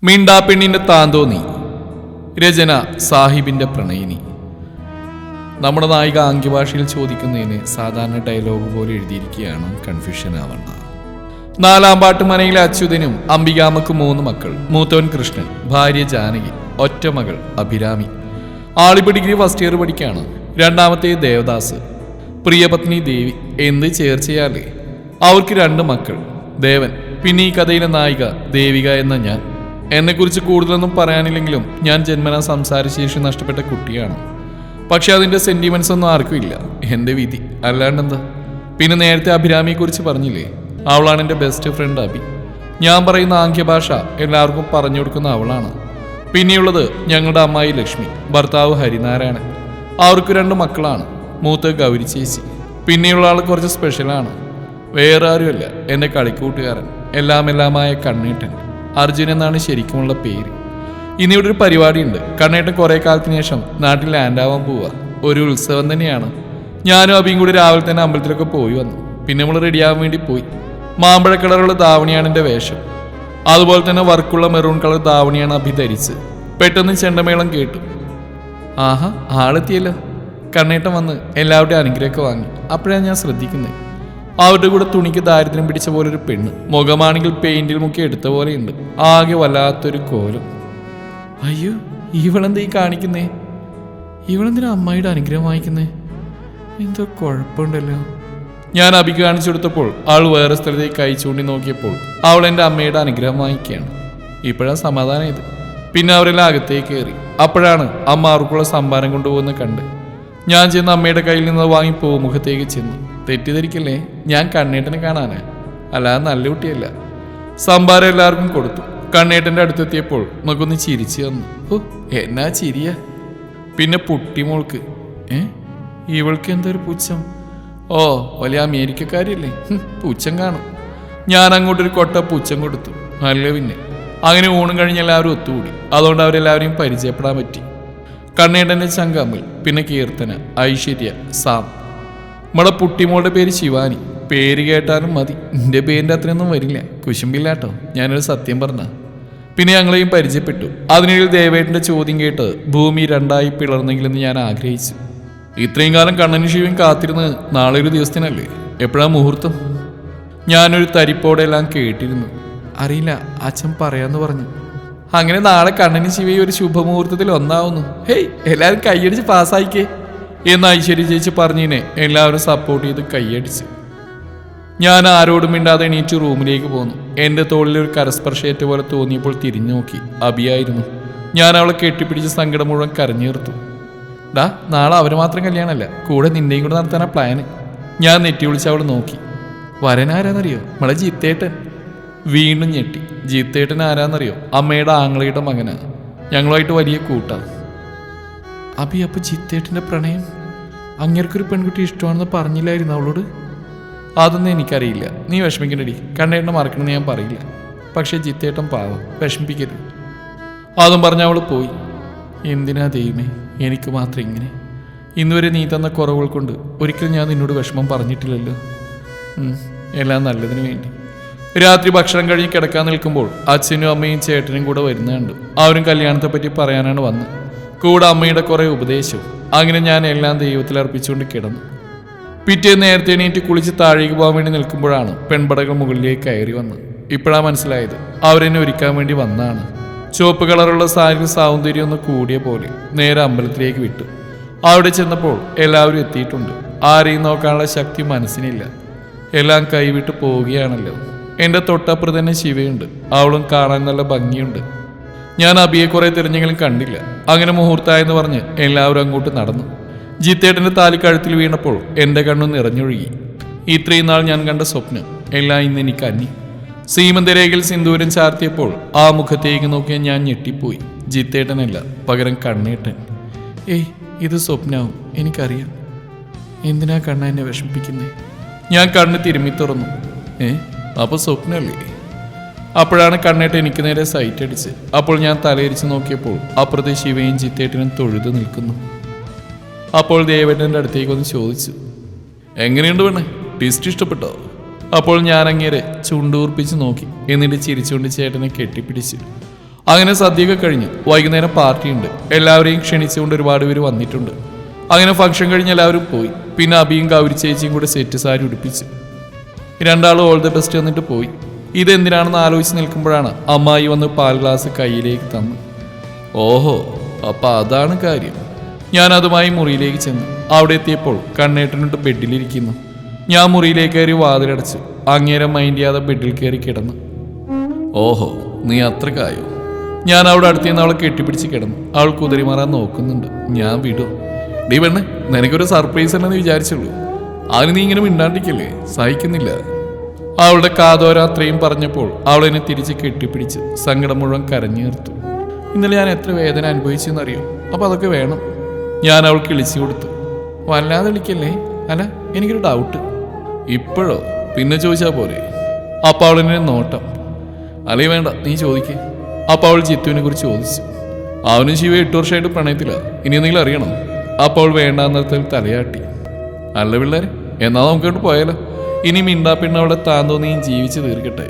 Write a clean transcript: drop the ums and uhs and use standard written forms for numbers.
മിണ്ടാപ്പെണ്ണിന്റെ താന്തോന്നി. രചന സാഹിബിന്റെ പ്രണയിനി. നമ്മുടെ നായിക ആംഗ്യഭാഷയിൽ ചോദിക്കുന്നതിന് സാധാരണ ഡയലോഗ് പോലെ എഴുതിയിരിക്കുകയാണ്. കൺഫ്യൂഷൻ ആവണ്ട. 4-ാം പാട്ട് മനയിലെ അച്യുതനും അംബികാമക്ക് 3 മക്കൾ. മൂത്തവൻ കൃഷ്ണൻ, ഭാര്യ ജാനകി, ഒറ്റ മകൾ അഭിരാമി. ആളിപ്പ ഡിഗ്രി ഫസ്റ്റ് ഇയർ പഠിക്കുകയാണ്. രണ്ടാമത്തെ ദേവദാസ്, പ്രിയപത്നി ദേവി. എന്ത് ചേർച്ചയാലേ. അവർക്ക് 2 മക്കൾ, ദേവൻ. പിന്നെ ഈ കഥയിലെ നായിക ദേവിക എന്ന ഞാൻ. എന്നെക്കുറിച്ച് കൂടുതലൊന്നും പറയാനില്ലെങ്കിലും ഞാൻ ജന്മനാ സംസാരശേഷി നഷ്ടപ്പെട്ട കുട്ടിയാണ്. പക്ഷെ അതിൻ്റെ സെന്റിമെന്റ്സ് ഒന്നും ആർക്കും ഇല്ല. എൻ്റെ വിധി അല്ലാണ്ടെന്താ. പിന്നെ നേരത്തെ അഭിരാമിയെക്കുറിച്ച് പറഞ്ഞില്ലേ, അവളാണ് എൻ്റെ ബെസ്റ്റ് ഫ്രണ്ട് അഭി. ഞാൻ പറയുന്ന ആംഗ്യഭാഷ എല്ലാവർക്കും പറഞ്ഞു കൊടുക്കുന്ന അവളാണ്. പിന്നെയുള്ളത് ഞങ്ങളുടെ അമ്മായി ലക്ഷ്മി, ഭർത്താവ് ഹരിനാരായണൻ. അവർക്ക് 2 മക്കളാണ്. മൂത്ത ഗൗരി ചേച്ചി. പിന്നെയുള്ള ആൾ കുറച്ച് സ്പെഷ്യലാണ്. വേറെ ആരുമല്ല, എൻ്റെ കളിക്കൂട്ടുകാരൻ, എല്ലാമായ കണ്ണേട്ടൻ. അർജുൻ എന്നാണ് ശരിക്കുമുള്ള പേര്. ഇന്നിവിടെ ഒരു പരിപാടിയുണ്ട്. കണ്ണേട്ടൻ കുറെ കാലത്തിന് ശേഷം നാട്ടിൽ ലാൻഡ് ആവാൻ പോവുക. ഒരു ഉത്സവം തന്നെയാണ്. ഞാനും അഭിയും കൂടി രാവിലെ തന്നെ അമ്പലത്തിലൊക്കെ പോയി വന്നു. പിന്നെ നമ്മൾ റെഡിയാവാൻ വേണ്ടി പോയി. മാമ്പഴ കളറുള്ള ധാവണിയാണ് എൻ്റെ വേഷം. അതുപോലെ തന്നെ വർക്കുള്ള മെറൂൺ കളർ ധാവണിയാണ് അഭി ധരിച്ച്. പെട്ടെന്ന് ചെണ്ടമേളം കേട്ടു. ആഹാ, ആളെത്തിയല്ലോ. കണ്ണേട്ടൻ വന്ന് എല്ലാവരുടെയും അനുഗ്രഹമൊക്കെ വാങ്ങി. അപ്പോഴാണ് ഞാൻ ശ്രദ്ധിക്കുന്നത്, അവരുടെ കൂടെ തുണിക്ക് ദാരിദ്ര്യം പിടിച്ച പോലെ ഒരു പെണ്ണ്. മുഖമാണെങ്കിൽ പെയിന്റിൽ മുക്കി എടുത്ത പോലെയുണ്ട്. ആകെ വല്ലാത്തൊരു കോലം. അയ്യോ, ഇവളെന്താ ഈ കാണിക്കുന്നേ? ഇവളെന്തിനാ അമ്മായിയുടെ അനുഗ്രഹം വാങ്ങിക്കുന്നേ? എന്തോ കുഴപ്പമുണ്ടല്ലോ. ഞാൻ അഭിക്ക് കാണിച്ചു കൊടുത്തപ്പോൾ അവൾ വേറെ സ്ഥലത്തേക്ക് കൈ ചൂണ്ടി നോക്കിയപ്പോൾ അവൾ എൻ്റെ അമ്മയുടെ അനുഗ്രഹം വാങ്ങിക്കുകയാണ്. ഇപ്പോഴാണ് സമാധാനം ഇത്. പിന്നെ അവരെല്ലാം അകത്തേക്ക് കയറി. അപ്പോഴാണ് അമ്മ അവർക്കുള്ള സംഭാരം കൊണ്ടുപോകുന്ന കണ്ട്. ഞാൻ ചെന്ന് അമ്മയുടെ കയ്യിൽ നിന്ന് വാങ്ങി പൂമുഖത്തേക്ക് ചെന്നു. തെറ്റിദ്ധരിക്കല്ലേ, ഞാൻ കണ്ണേട്ടനെ കാണാനാ, അല്ലാതെ നല്ല കുട്ടിയല്ല. സംഭാരം എല്ലാവർക്കും കൊടുത്തു. കണ്ണേട്ടൻ്റെ അടുത്തെത്തിയപ്പോൾ നമുക്കൊന്ന് ചിരിച്ചു തന്നു. ഓ, എന്നാ ചിരിയ. പിന്നെ പുട്ടിമോൾക്ക്. ഇവൾക്ക് എന്തൊരു പുച്ഛം. ഓ, വലിയ അമേരിക്കക്കാരിയല്ലേ, പുച്ഛം കാണും. ഞാൻ അങ്ങോട്ടൊരു കൊട്ട പുച്ഛം കൊടുത്തു. അല്ല പിന്നെ. അങ്ങനെ ഊണും കഴിഞ്ഞ് എല്ലാവരും ഒത്തുകൂടി. അതുകൊണ്ട് അവരെല്ലാവരെയും പരിചയപ്പെടാൻ പറ്റി. കണ്ണേട്ടൻ്റെ ചങ്കമ്മൽ, പിന്നെ കീർത്തന, ഐശ്വര്യ, സാം. നമ്മുടെ പുട്ടിമോളുടെ പേര് ശിവാനി. പേര് കേട്ടാലും മതി. എൻ്റെ പേരിൻ്റെ അത്രയൊന്നും വരില്ല. കുശുമ്പില്ലാട്ടോ, ഞാനൊരു സത്യം പറഞ്ഞ. പിന്നെ ഞങ്ങളെയും പരിചയപ്പെട്ടു. അതിനിടയിൽ ദേവേട്ടൻ്റെ ചോദ്യം കേട്ട് ഭൂമി 2ആയി പിളർന്നെങ്കിലെന്ന് ഞാൻ ആഗ്രഹിച്ചു. ഇത്രയും കാലം കണ്ണനും ശിവയും കാത്തിരുന്ന് നാളെ ഒരു ദിവസത്തിനല്ലേ? എപ്പോഴാണ് മുഹൂർത്തം? ഞാനൊരു തരിപ്പോടെ എല്ലാം കേട്ടിരുന്നു. അറിയില്ല, അച്ഛൻ പറയാന്ന് പറഞ്ഞു. അങ്ങനെ നാളെ കണ്ണനും ശിവയും ഒരു ശുഭമുഹൂർത്തത്തിൽ ഒന്നാവുന്നു. ഹേയ്, എല്ലാവരും കൈയടിച്ച് പാസ്സായിക്കേ എന്ന് ഐശ്വര്യ ചേച്ചി പറഞ്ഞതിനെ എല്ലാവരും സപ്പോർട്ട് ചെയ്ത് കൈയടിച്ചു. ഞാൻ ആരോടും മിണ്ടാതെ എണീറ്റ് റൂമിലേക്ക് പോന്നു. എൻ്റെ തോളിൽ ഒരു കരസ്പർശയേറ്റ പോലെ തോന്നിയപ്പോൾ തിരിഞ്ഞു നോക്കി. അഭിയായിരുന്നു. ഞാൻ അവളെ കെട്ടിപ്പിടിച്ച് സങ്കടം മുഴുവൻ കരഞ്ഞേർത്തു. ഡാ, നാളെ അവര് മാത്രം കല്യാണമല്ല, കൂടെ നിന്നെയും കൂടെ നടത്താനാ പ്ലാന്. ഞാൻ നെറ്റി വിളിച്ച് അവൾ നോക്കി. വരനാരാന്നറിയോ? നമ്മളെ ജിത്തേട്ടൻ. വീണ്ടും ഞെട്ടി. ജിത്തേട്ടൻ ആരാന്നറിയോ? അമ്മയുടെ ആങ്ങളയുടെ മകനാ. ഞങ്ങളുമായിട്ട് വലിയ കൂട്ടാണ്. അഭി, അപ്പൊ ജിത്തേട്ടൻ്റെ പ്രണയം? അങ്ങേർക്കൊരു പെൺകുട്ടി ഇഷ്ടമാണെന്ന് പറഞ്ഞില്ലായിരുന്നു അവളോട്? അതൊന്നും എനിക്കറിയില്ല. നീ വിഷമിക്കണ്ടടി. കണ്ണേട്ടനെ മറക്കണമെന്ന് ഞാൻ പറയില്ല. പക്ഷേ ജിത്തേട്ടൻ പാവം, വിഷമിപ്പിക്കരുത്. അതും പറഞ്ഞ അവൾ പോയി. എന്തിനാ ദൈവമേ എനിക്ക് മാത്രം ഇങ്ങനെ? ഇന്നുവരെ നീ തന്ന കുറവുകൾ കൊണ്ട് ഒരിക്കലും ഞാൻ നിന്നോട് വിഷമം പറഞ്ഞിട്ടില്ലല്ലോ. എല്ലാം നല്ലതിന് വേണ്ടി. രാത്രി ഭക്ഷണം കഴിഞ്ഞ് കിടക്കാൻ നിൽക്കുമ്പോൾ അച്ഛനും അമ്മയും ചേട്ടനും കൂടെ വരുന്നുണ്ട്. അവരും കല്യാണത്തെപ്പറ്റി പറയാനാണ് വന്നത്. കൂടെ അമ്മയുടെ കുറെ ഉപദേശവും. അങ്ങനെ ഞാൻ എല്ലാം ദൈവത്തിൽ അർപ്പിച്ചുകൊണ്ട് കിടന്നു. പിറ്റേന്ന് നേരത്തെ എണീറ്റ് കുളിച്ച് താഴേക്ക് പോകാൻ വേണ്ടി നിൽക്കുമ്പോഴാണ് പെൺപടകൾ മുകളിലേക്ക് കയറി വന്നത്. ഇപ്പോഴാണ് മനസ്സിലായത് അവരെന്നെ ഒരുക്കാൻ വേണ്ടി വന്നതാണ്. ചുവപ്പ് കളറുള്ള സാരി സൗന്ദര്യം ഒന്ന് കൂടിയ പോലെ നേരെ അമ്പലത്തിലേക്ക് വിട്ടു. അവിടെ ചെന്നപ്പോൾ എല്ലാവരും എത്തിയിട്ടുണ്ട്. ആരെയും നോക്കാനുള്ള ശക്തി മനസ്സിനില്ല. എല്ലാം കൈവിട്ട് പോവുകയാണല്ലോ. എൻ്റെ തൊട്ടപ്പുറത്ത് തന്നെ ശിവയുണ്ട്. അവളും കാണാൻ നല്ല ഭംഗിയുണ്ട്. ഞാൻ അഭിയെ കുറെ തിരഞ്ഞെങ്കിലും കണ്ടില്ല. അങ്ങനെ മുഹൂർത്തായെന്ന് പറഞ്ഞ് എല്ലാവരും അങ്ങോട്ട് നടന്നു. ജിത്തേട്ടൻ്റെ താലി കഴുത്തിൽ വീണപ്പോൾ എൻ്റെ കണ്ണു നിറഞ്ഞൊഴുകി. ഇത്രയും നാൾ ഞാൻ കണ്ട സ്വപ്നം എല്ലാം ഇന്ന് എനിക്ക് അന്നി. സീമന്തരേഖയിൽ സിന്ദൂരം ചാർത്തിയപ്പോൾ ആ മുഖത്തേക്ക് നോക്കിയ ഞാൻ ഞെട്ടിപ്പോയി. ജിത്തേട്ടനല്ല, പകരം കണ്ണേട്ടൻ. ഏയ്, ഇത് സ്വപ്നവും എനിക്കറിയാം. എന്തിനാ കണ്ണ എന്നെ വിഷമിപ്പിക്കുന്നേ? ഞാൻ കണ്ണ് തിരുമ്മി തുറന്നു. അപ്പോൾ സ്വപ്നമല്ലേ? അപ്പോഴാണ് കണ്ണേട്ടൻ എനിക്ക് നേരെ സൈറ്റ് അടിച്ച്. അപ്പോൾ ഞാൻ തലയിരിച്ച് നോക്കിയപ്പോൾ അപ്പുറത്തെ ശിവയും ജിത്തേട്ടനും തൊഴുതു നിൽക്കുന്നു. അപ്പോൾ ദേവേട്ടൻ്റെ അടുത്തേക്ക് ഒന്ന് ചോദിച്ചു, എങ്ങനെയുണ്ട് പെണ്ണേ, ട്വിസ്റ്റ് ഇഷ്ടപ്പെട്ടോ? അപ്പോൾ ഞാൻ അങ്ങേരെ ചുണ്ടൂർപ്പിച്ച് നോക്കി. എന്നിട്ട് ചിരിച്ചുകൊണ്ട് ചേട്ടനെ കെട്ടിപ്പിടിച്ചു. അങ്ങനെ സദ്യയൊക്കെ കഴിഞ്ഞ് വൈകുന്നേരം പാർട്ടിയുണ്ട്. എല്ലാവരെയും ക്ഷണിച്ചുകൊണ്ട് ഒരുപാട് പേര് വന്നിട്ടുണ്ട്. അങ്ങനെ ഫംഗ്ഷൻ കഴിഞ്ഞ് എല്ലാവരും പോയി. പിന്നെ അബിയും ഗൗരി ചേച്ചിയും കൂടെ സെറ്റ് സാരി ഉടുപ്പിച്ചു. രണ്ടാളും ഓൾ ദ ബെസ്റ്റ് വന്നിട്ട് പോയി. ഇതെന്തിനാണെന്ന് ആലോചിച്ച് നിൽക്കുമ്പോഴാണ് അമ്മായി വന്ന് പാൽ ഗ്ലാസ് കയ്യിലേക്ക് തന്നു. ഓഹോ, അപ്പം അതാണ് കാര്യം. ഞാൻ അതുമായി മുറിയിലേക്ക് ചെന്നു. അവിടെ എത്തിയപ്പോൾ കണ്ണേട്ടനിട്ട് ബെഡിലിരിക്കുന്നു. ഞാൻ മുറിയിലേക്ക് കയറി വാതിലടച്ചു. അങ്ങേരം മൈൻഡ് ചെയ്യാതെ ബെഡിൽ കയറി കിടന്നു. ഓഹോ, നീ അത്രക്കായോ? ഞാൻ അവിടെ അടുത്തുനിന്ന് അവളെ കെട്ടിപ്പിടിച്ച് കിടന്നു. അവൾ കുതിരി മാറാൻ നോക്കുന്നുണ്ട്. ഞാൻ വിടും. ഡീ പെണ്ണ്, നിനക്കൊരു സർപ്രൈസ് ഉണ്ടെന്ന് വിചാരിച്ചുള്ളൂ. അതിന് നീ ഇങ്ങനെ മിണ്ടാണ്ടിരിക്കല്ലേ, സഹിക്കുന്നില്ല. അവളുടെ കാതോര അത്രയും പറഞ്ഞപ്പോൾ അവൾ എന്നെ തിരിച്ച് കെട്ടിപ്പിടിച്ച് സങ്കടം മുഴുവൻ കരഞ്ഞു തീർത്തു. ഇന്നലെ ഞാൻ എത്ര വേദന അനുഭവിച്ചെന്നറിയോ? അപ്പം അതൊക്കെ വേണം. ഞാൻ അവൾക്ക് ഇളിച്ചു കൊടുത്തു. വല്ലാതെ വിളിക്കല്ലേ. അല്ല, എനിക്കൊരു ഡൗട്ട്. ഇപ്പോഴോ? പിന്നെ ചോദിച്ചാൽ പോരെ? അപ്പം അവളെന്നെ നോട്ടം. അല്ലേ വേണ്ട, നീ ചോദിക്കേ. അപ്പം അവൾ ജിത്തുവിനെ കുറിച്ച് ചോദിച്ചു. അവനും ശിവ 8 വർഷമായിട്ട് പ്രണയത്തില്ല. ഇനി എന്തെങ്കിലും അറിയണം? അപ്പോൾ അവൾ വേണ്ടാന്നത്തിൽ തലയാട്ടി. അല്ല പിള്ളേരെ, എന്നാൽ നമുക്കോട്ട് പോയാലോ? ഇനി മിണ്ടാ പിന്നെ അവളെ താൻ തോന്നിയും ജീവിച്ച് തീർക്കട്ടെ.